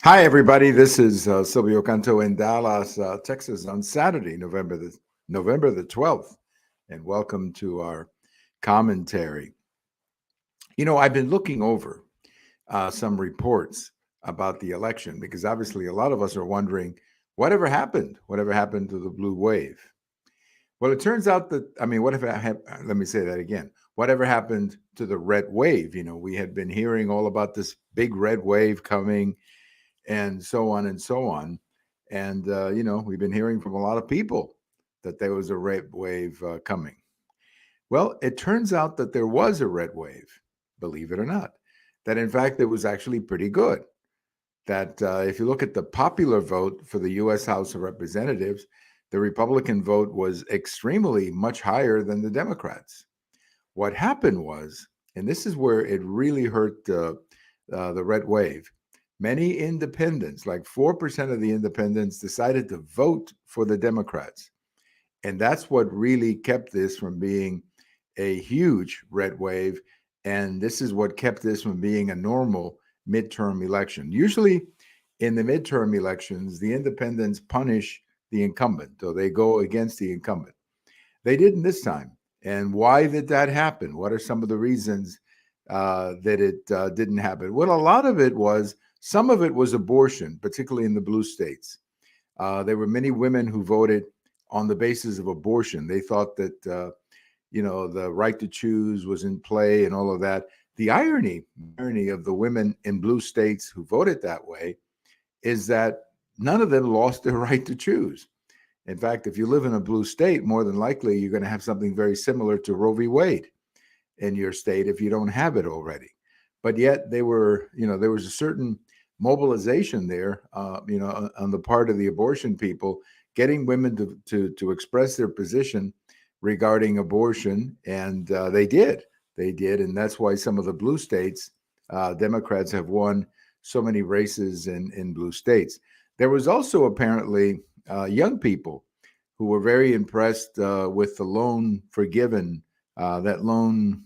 Hi, everybody. This is Silvio Canto in Dallas, Texas, on Saturday, November the 12th, and welcome to our commentary. I've been looking over some reports about the election because obviously a lot of us are wondering whatever happened, whatever happened to the blue wave. Well, it turns out that let me say that again. Whatever happened to the red wave? We had been hearing all about this big red wave coming and so on and so on. And, we've been hearing from a lot of people that there was a red wave coming. Well, it turns out that there was a red wave, believe it or not, that in fact it was actually pretty good. That if you look at the popular vote for the U.S. House of Representatives, the Republican vote was extremely much higher than the Democrats. What happened was, and this is where it really hurt the red wave, many independents, like 4% of the independents, decided to vote for the Democrats. And that's what really kept this from being a huge red wave. And this is what kept this from being a normal midterm election. Usually, in the midterm elections, the independents punish the incumbent, or they go against the incumbent. They didn't this time. And why did that happen? What are some of the reasons that it didn't happen? Well, a lot of it was, some of it was abortion, particularly in the blue states. There were many women who voted on the basis of abortion. They thought that, the right to choose was in play and all of that. The irony of the women in blue states who voted that way is that none of them lost their right to choose. In fact, if you live in a blue state, more than likely you're going to have something very similar to Roe v. Wade in your state if you don't have it already. But yet there was a certain mobilization there, on the part of the abortion people, getting women to express their position regarding abortion, and they did, and that's why some of the blue states, Democrats have won so many races in blue states. There was also apparently young people who were very impressed with the loan forgiven, that loan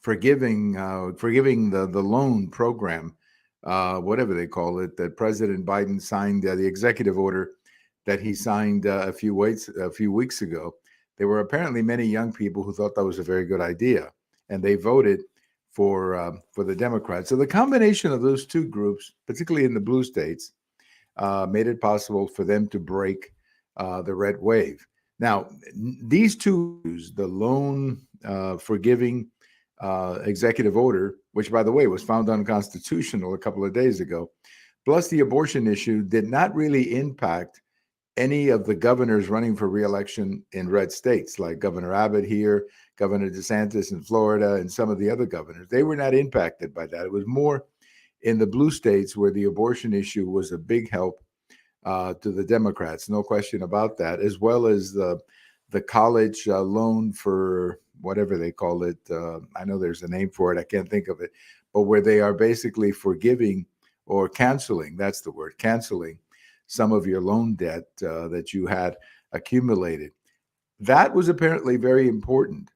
forgiving the loan program, whatever they call it, that President Biden signed, the executive order that he signed a few weeks ago. There were apparently many young people who thought that was a very good idea, and they voted for the Democrats. So the combination of those two groups, particularly in the blue states, made it possible for them to break the red wave. Now, these two, the loan forgiving executive order, which, by the way, was found unconstitutional a couple of days ago, plus the abortion issue, did not really impact any of the governors running for reelection in red states, like Governor Abbott here, Governor DeSantis in Florida, and some of the other governors. They were not impacted by that. It was more in the blue states where the abortion issue was a big help to the Democrats, no question about that, as well as the college loan for whatever they call it. I know there's a name for it. I can't think of it, but where they are basically forgiving or canceling, that's the word, canceling some of your loan debt that you had accumulated. That was apparently very important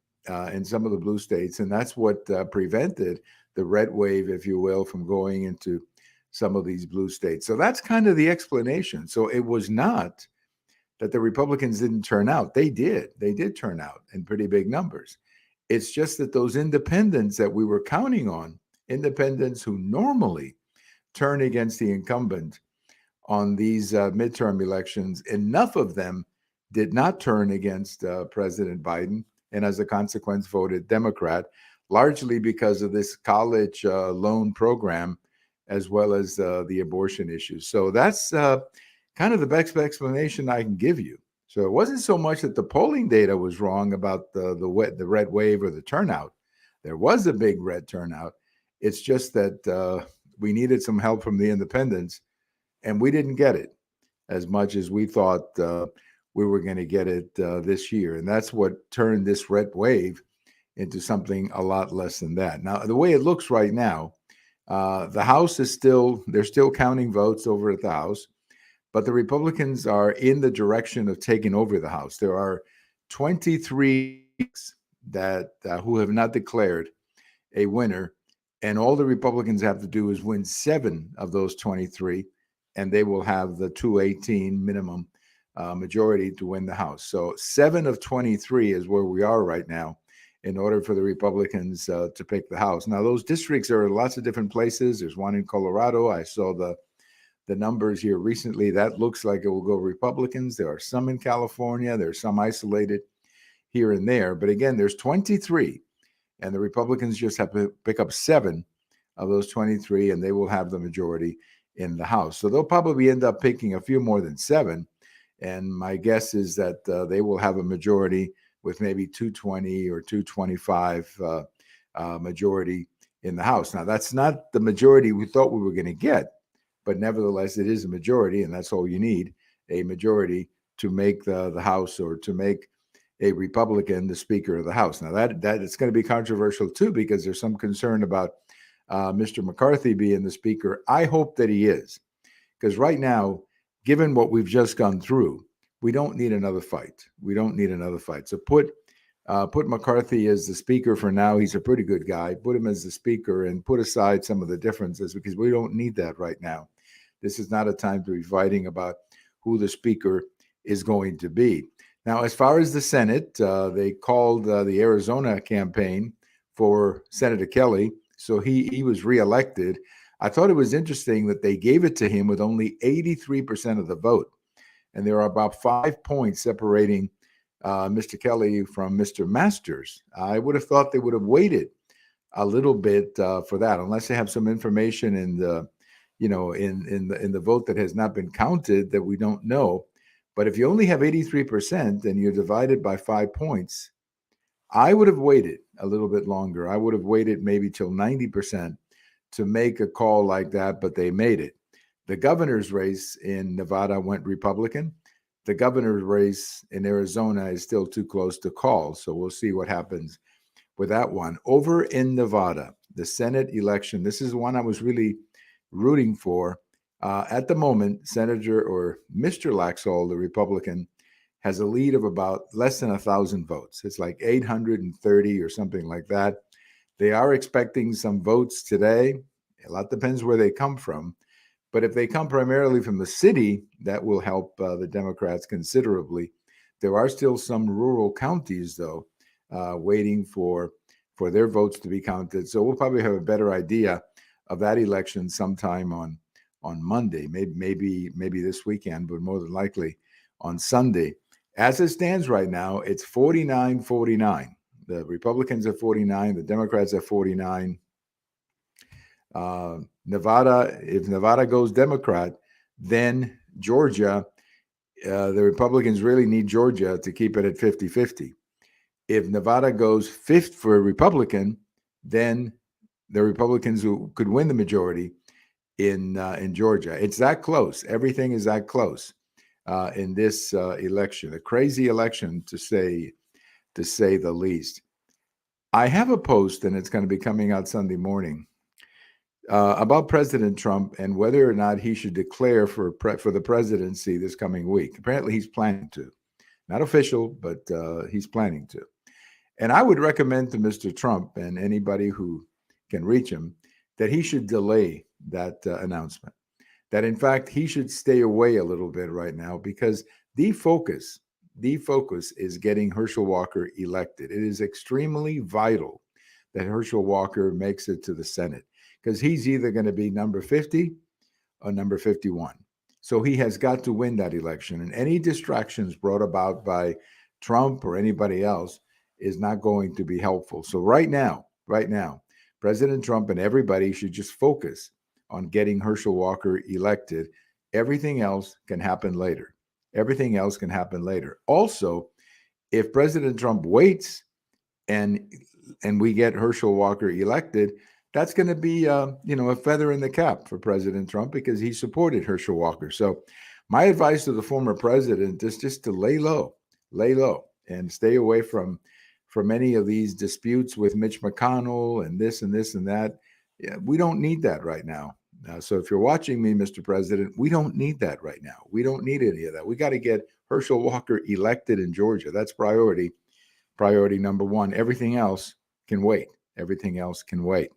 in some of the blue states, and that's what prevented the red wave, if you will, from going into some of these blue states. So that's kind of the explanation. So it was not that the Republicans didn't turn out. They did. They did turn out in pretty big numbers. It's just that those independents that we were counting on, independents who normally turn against the incumbent on these midterm elections, enough of them did not turn against President Biden, and as a consequence voted Democrat, largely because of this college loan program, as well as the abortion issues. So that's kind of the best explanation I can give you. So it wasn't so much that the polling data was wrong about the red wave or the turnout. There was a big red turnout. It's just that we needed some help from the independents, and we didn't get it as much as we thought we were going to get it this year. And that's what turned this red wave into something a lot less than that. Now, the way it looks right now, the House they're still counting votes over at the House, but the Republicans are in the direction of taking over the House. There are 23 that who have not declared a winner And all the Republicans have to do is win 7 of those 23, and they will have the 218 minimum majority to win the House. So 7 of 23 is where we are right now in order for the Republicans to pick the House. Now, those districts are in lots of different places. There's one in Colorado. I saw the numbers here recently. That looks like it will go Republicans. There are some in California. There's some isolated here and there. But again, there's 23. And the Republicans just have to pick up 7 of those 23, and they will have the majority in the House. So they'll probably end up picking a few more than 7. And my guess is that they will have a majority with maybe 220 or 225 majority in the House. Now, that's not the majority we thought we were going to get, but nevertheless, it is a majority, and that's all you need, a majority to make the House or to make a Republican the Speaker of the House. Now, that it's going to be controversial, too, because there's some concern about Mr. McCarthy being the Speaker. I hope that he is, because right now, given what we've just gone through, we don't need another fight. We don't need another fight. So put McCarthy as the Speaker for now. He's a pretty good guy. Put him as the Speaker and put aside some of the differences, because we don't need that right now. This is not a time to be fighting about who the Speaker is going to be. Now, as far as the Senate, they called the Arizona campaign for Senator Kelly, so he was reelected. I thought it was interesting that they gave it to him with only 83% of the vote, and there are about 5 points separating Mr. Kelly from Mr. Masters. I would have thought they would have waited a little bit for that, unless they have some information in the, in the vote that has not been counted that we don't know. But if you only have 83% and you're divided by 5 points, I would have waited a little bit longer. I would have waited maybe till 90% to make a call like that, but they made it. The governor's race in Nevada went Republican. The governor's race in Arizona is still too close to call, so we'll see what happens with that one. Over in Nevada, the Senate election, this is one I was really rooting for. At the moment, Senator or Mr. Laxalt, the Republican, has a lead of about less than 1,000 votes. It's like 830 or something like that. They are expecting some votes today. A lot depends where they come from. But if they come primarily from the city, that will help the Democrats considerably. There are still some rural counties, though, waiting for their votes to be counted. So we'll probably have a better idea of that election sometime on Monday, maybe this weekend, but more than likely on Sunday. As it stands right now, it's 49-49. The Republicans at 49, the Democrats at 49. Nevada, if Nevada goes Democrat, then Georgia, the Republicans really need Georgia to keep it at 50-50. If Nevada goes fifth for a Republican, then the Republicans who could win the majority in Georgia. It's that close. Everything is that close in this election. A crazy election, to say the least. I have a post, and it's going to be coming out Sunday morning, about President Trump and whether or not he should declare for the presidency this coming week. Apparently, he's planning to. Not official, but he's planning to. And I would recommend to Mr. Trump and anybody who can reach him that he should delay that announcement. That, in fact, he should stay away a little bit right now, because the focus is getting Herschel Walker elected. It is extremely vital that Herschel Walker makes it to the Senate, because he's either going to be number 50 or number 51. So he has got to win that election. And any distractions brought about by Trump or anybody else is not going to be helpful. So right now, President Trump and everybody should just focus on getting Herschel Walker elected. Everything else can happen later. Everything else can happen later. Also, if President Trump waits and we get Herschel Walker elected, that's going to be a feather in the cap for President Trump, because he supported Herschel Walker. So my advice to the former president is just to lay low, and stay away from any of these disputes with Mitch McConnell and this and this and that. Yeah, we don't need that right now. So if you're watching me, Mr. President, we don't need that right now. We don't need any of that. We got to get Herschel Walker elected in Georgia. That's priority number one. Everything else can wait. Everything else can wait.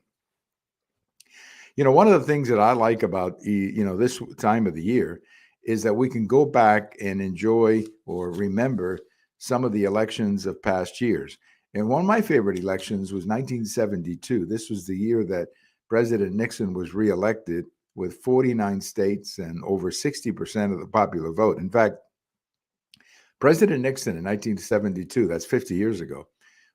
One of the things that I like about this time of the year is that we can go back and enjoy or remember some of the elections of past years. And one of my favorite elections was 1972. This was the year that President Nixon was reelected with 49 states and over 60% of the popular vote. In fact, President Nixon in 1972, that's 50 years ago,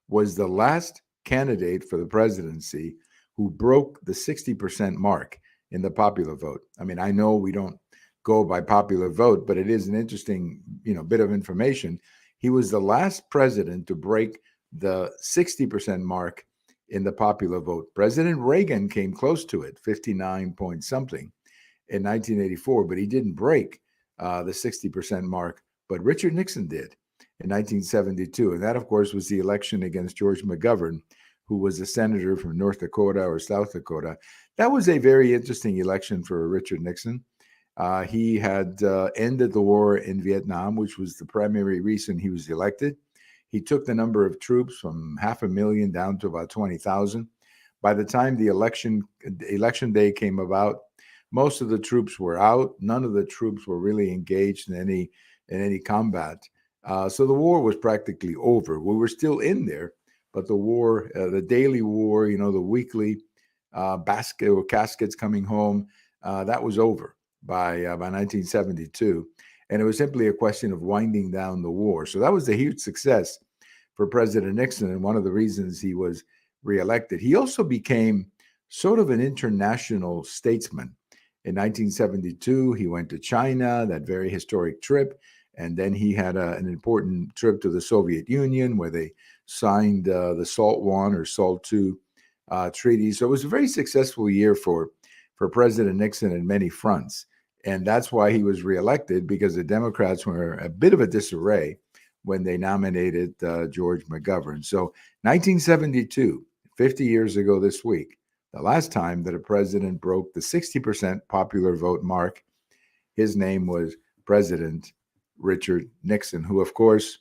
was the last candidate for the presidency who broke the 60% mark in the popular vote. I mean, I know we don't go by popular vote, but it is an interesting, bit of information. He was the last president to break the 60% mark in the popular vote. President Reagan came close to it, 59 point something in 1984, but he didn't break the 60% mark. But Richard Nixon did in 1972. And that, of course, was the election against George McGovern, who was a senator from North Dakota or South Dakota. That was a very interesting election for Richard Nixon. He had ended the war in Vietnam, which was the primary reason he was elected. He took the number of troops from 500,000 down to about 20,000. By the time the election day came about, most of the troops were out. None of the troops were really engaged in any combat. So the war was practically over. We were still in there, but the war, the daily war, the weekly basket or caskets coming home, that was over by 1972. And it was simply a question of winding down the war. So that was a huge success for President Nixon, and one of the reasons he was reelected. He also became sort of an international statesman. In 1972, he went to China, that very historic trip. And then he had an important trip to the Soviet Union where they signed the SALT I or SALT II treaty. So it was a very successful year for President Nixon in many fronts. And that's why he was reelected, because the Democrats were a bit of a disarray when they nominated George McGovern. So 1972, 50 years ago this week, the last time that a president broke the 60% popular vote mark, his name was President Richard Nixon, who, of course,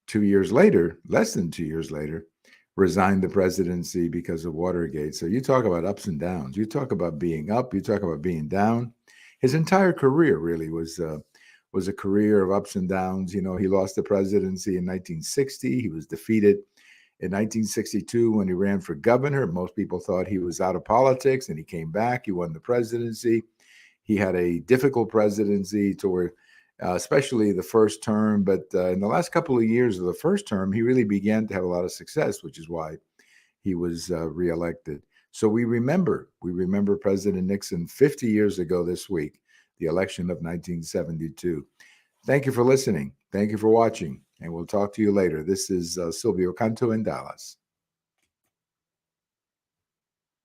2 years later, less than 2 years later, resigned the presidency because of Watergate. So you talk about ups and downs. You talk about being up. You talk about being down. His entire career really was a career of ups and downs. He lost the presidency in 1960. He was defeated in 1962 when he ran for governor. Most people thought he was out of politics, and he came back. He won the presidency. He had a difficult presidency toward especially the first term. But in the last couple of years of the first term, he really began to have a lot of success, which is why he was reelected. So we remember President Nixon 50 years ago this week, the election of 1972. Thank you for listening. Thank you for watching, and we'll talk to you later. This is Silvio Canto in Dallas.